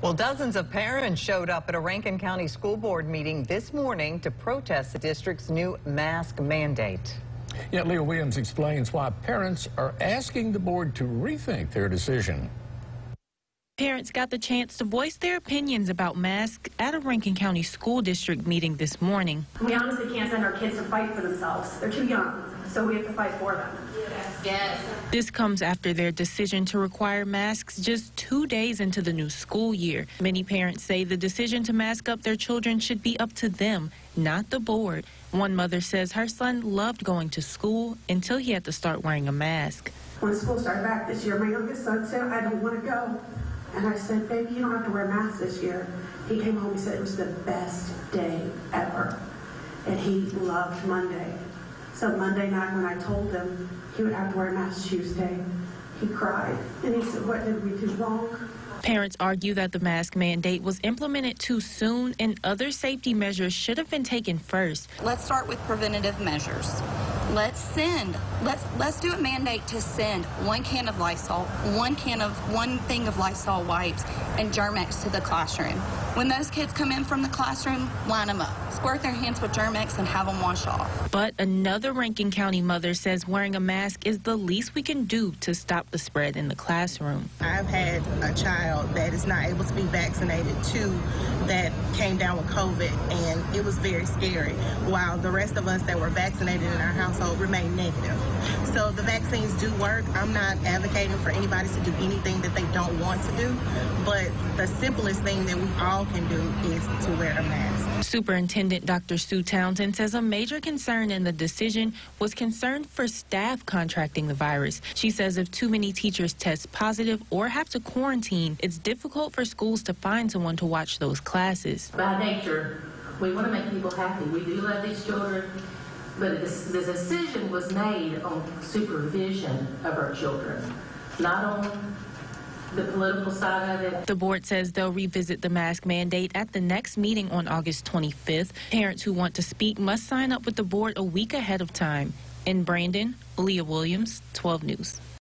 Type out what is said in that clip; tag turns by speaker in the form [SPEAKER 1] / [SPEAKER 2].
[SPEAKER 1] Well, dozens of parents showed up at a Rankin County School Board meeting this morning to protest the district's new mask mandate.
[SPEAKER 2] Yeah, Leah Williams explains why parents are asking the board to rethink their decision.
[SPEAKER 3] Parents got the chance to voice their opinions about masks at a Rankin County School District meeting this morning.
[SPEAKER 4] We honestly can't send our kids to fight for themselves. They're too young, so we have to fight for them.
[SPEAKER 3] Yes. This comes after their decision to require masks just 2 days into the new school year. Many parents say the decision to mask up their children should be up to them, not the board. One mother says her son loved going to school until he had to start wearing a mask.
[SPEAKER 4] When school started back this year, my youngest son said, "I don't want to go." And I said, "Baby, you don't have to wear masks this year." He came home and said it was the best day ever. And he loved Monday. So Monday night when I told him he would have to wear a mask Tuesday, he cried. And he said, "What did we do wrong?"
[SPEAKER 3] Parents argue that the mask mandate was implemented too soon and other safety measures should have been taken first.
[SPEAKER 5] Let's start with preventative measures. Let's do a mandate to send 1 can of Lysol, 1 thing of Lysol wipes, and Germ-X to the classroom. When those kids come in from the classroom, line them up, squirt their hands with Germ-X, and have them wash off.
[SPEAKER 3] But another Rankin County mother says wearing a mask is the least we can do to stop the spread in the classroom.
[SPEAKER 6] I've had a child that is not able to be vaccinated too, that came down with COVID, and it was very scary, while the rest of us that were vaccinated in our household remained negative. So the vaccines do work. I'm not advocating for anybody to do anything that they don't want to do, but the simplest thing that we all can do is to wear a mask.
[SPEAKER 3] Superintendent Dr. Sue Townsend says a major concern in the decision was concern for staff contracting the virus. She says if too many teachers test positive or have to quarantine, it's difficult for schools to find someone to watch those classes.
[SPEAKER 7] By nature, we want to make people happy. We do love these children, but the decision was made on supervision of our children, not on the political side of it.
[SPEAKER 3] The board says they'll revisit the mask mandate at the next meeting on August 25th. Parents who want to speak must sign up with the board a week ahead of time. In Brandon, Leah Williams, 12 News.